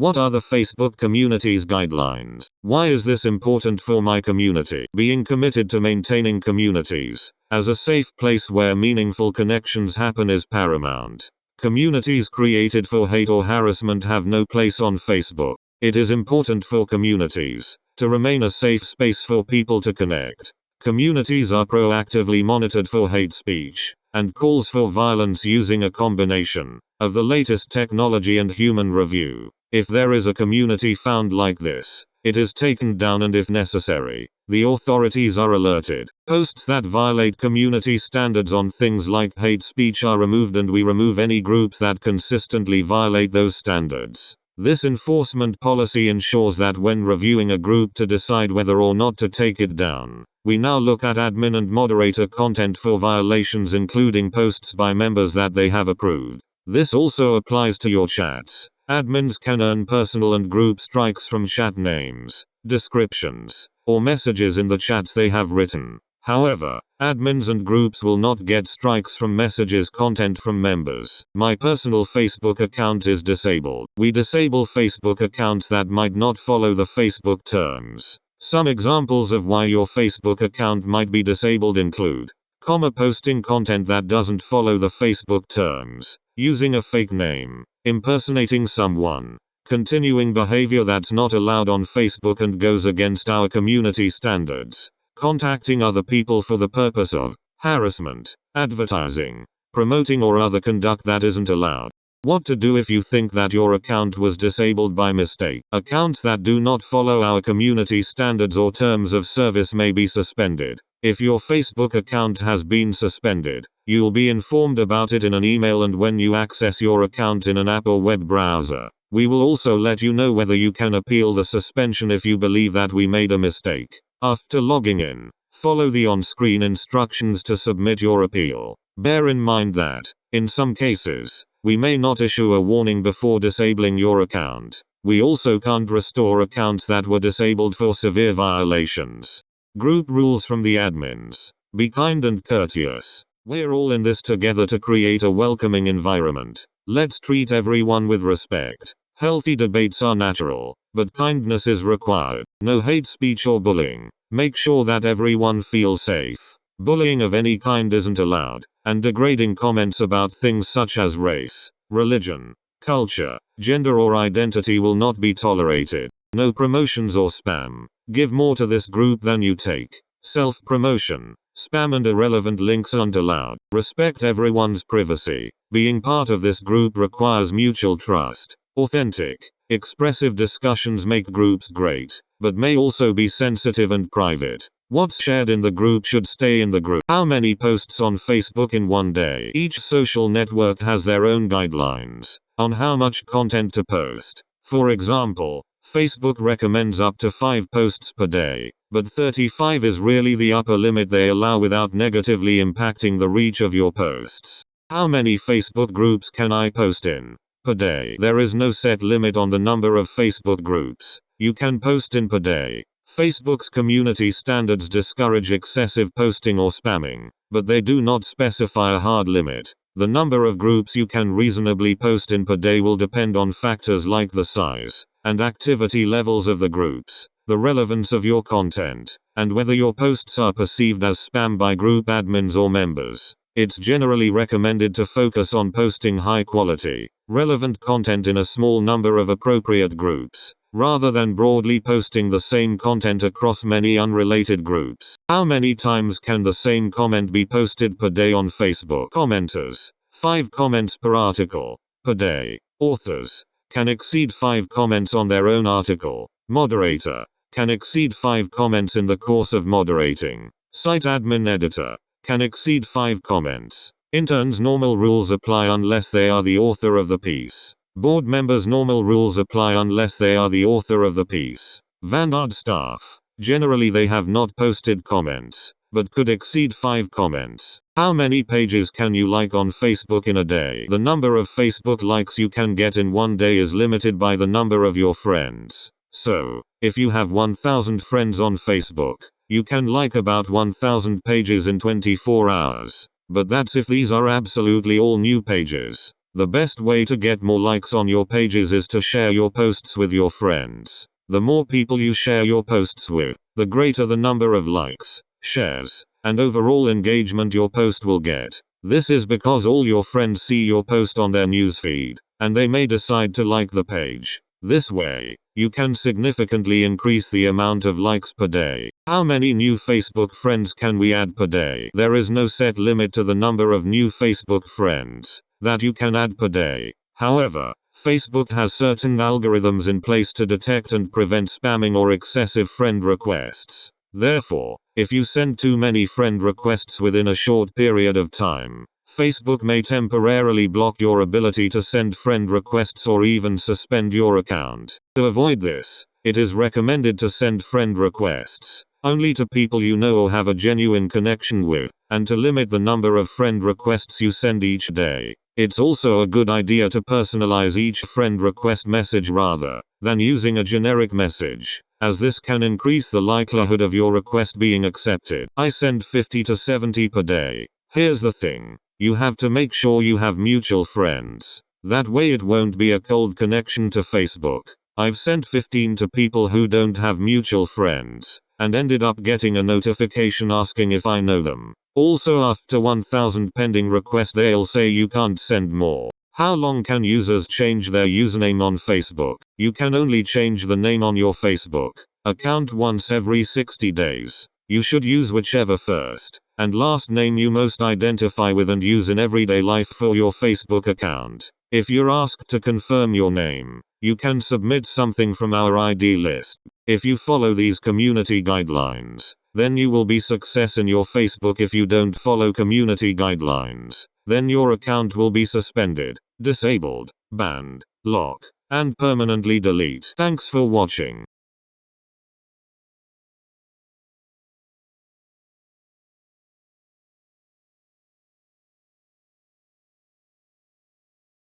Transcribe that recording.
What are the Facebook community's guidelines? Why is this important for my community? Being committed to maintaining communities as a safe place where meaningful connections happen is paramount. Communities created for hate or harassment have no place on Facebook. It is important for communities to remain a safe space for people to connect. Communities are proactively monitored for hate speech and calls for violence using a combination of the latest technology and human review. If there is a community found like this, it is taken down, and if necessary, the authorities are alerted. Posts that violate community standards on things like hate speech are removed, and we remove any groups that consistently violate those standards. This enforcement policy ensures that when reviewing a group to decide whether or not to take it down, we now look at admin and moderator content for violations, including posts by members that they have approved. This also applies to your chats. Admins can earn personal and group strikes from chat names, descriptions, or messages in the chats they have written. However, admins and groups will not get strikes from messages content from members. My personal Facebook account is disabled. We disable Facebook accounts that might not follow the Facebook terms. Some examples of why your Facebook account might be disabled include posting content that doesn't follow the Facebook terms, using a fake name, impersonating someone, continuing behavior that's not allowed on Facebook and goes against our community standards, contacting other people for the purpose of harassment, advertising, promoting or other conduct that isn't allowed. What to do if you think that your account was disabled by mistake. Accounts that do not follow our community standards or terms of service may be suspended. If your Facebook account has been suspended, you'll be informed about it in an email and when you access your account in an app or web browser. We will also let you know whether you can appeal the suspension if you believe that we made a mistake. After logging in, follow the on-screen instructions to submit your appeal. Bear in mind that, in some cases, we may not issue a warning before disabling your account. We also can't restore accounts that were disabled for severe violations. Group rules from the admins. Be kind and courteous. We're all in this together to create a welcoming environment. Let's treat everyone with respect. Healthy debates are natural, but kindness is required. No hate speech or bullying. Make sure that everyone feels safe. Bullying of any kind isn't allowed, and degrading comments about things such as race, religion, culture, gender or identity will not be tolerated. No promotions or spam. Give more to this group than you take. Self-promotion, spam and irrelevant links aren't allowed. Respect everyone's privacy. Being part of this group requires mutual trust. Authentic, expressive discussions make groups great, but may also be sensitive and private. What's shared in the group should stay in the group. How many posts on Facebook in one day? Each social network has their own guidelines on how much content to post. For example, Facebook recommends up to 5 posts per day, but 35 is really the upper limit they allow without negatively impacting the reach of your posts. How many Facebook groups can I post in per day? There is no set limit on the number of Facebook groups you can post in per day. Facebook's community standards discourage excessive posting or spamming, but they do not specify a hard limit. The number of groups you can reasonably post in per day will depend on factors like the size and activity levels of the groups, the relevance of your content, and whether your posts are perceived as spam by group admins or members. It's generally recommended to focus on posting high-quality, relevant content in a small number of appropriate groups, rather than broadly posting the same content across many unrelated groups. How many times can the same comment be posted per day on Facebook? Commenters. 5 comments per article per day. Authors can exceed 5 comments on their own article. Moderator can exceed 5 comments in the course of moderating. Site admin editor can exceed 5 comments. Interns' normal rules apply unless they are the author of the piece. Board members' normal rules apply unless they are the author of the piece. Vanguard staff, generally they have not posted comments, but could exceed 5 comments. How many pages can you like on Facebook in a day? The number of Facebook likes you can get in one day is limited by the number of your friends. So, if you have 1,000 friends on Facebook, you can like about 1,000 pages in 24 hours. But that's if these are absolutely all new pages. The best way to get more likes on your pages is to share your posts with your friends. The more people you share your posts with, the greater the number of likes, shares, and overall engagement your post will get. This is because all your friends see your post on their newsfeed, and they may decide to like the page. This way, you can significantly increase the amount of likes per day. How many new Facebook friends can we add per day? There is no set limit to the number of new Facebook friends that you can add per day. However, Facebook has certain algorithms in place to detect and prevent spamming or excessive friend requests. Therefore, if you send too many friend requests within a short period of time, Facebook may temporarily block your ability to send friend requests or even suspend your account. To avoid this, it is recommended to send friend requests only to people you know or have a genuine connection with, and to limit the number of friend requests you send each day. It's also a good idea to personalize each friend request message rather than using a generic message, as this can increase the likelihood of your request being accepted. I send 50 to 70 per day. Here's the thing. You have to make sure you have mutual friends. That way it won't be a cold connection to Facebook. I've sent 15 to people who don't have mutual friends, and ended up getting a notification asking if I know them. Also, after 1000 pending requests they'll say you can't send more. How long can users change their username on Facebook? You can only change the name on your Facebook account once every 60 days. You should use whichever first and last name you most identify with and use in everyday life for your Facebook account. If you're asked to confirm your name, you can submit something from our ID list. If you follow these community guidelines, then you will be success in your Facebook. If you don't follow community guidelines, then your account will be suspended, disabled, banned, lock, and permanently delete. Thanks for watching.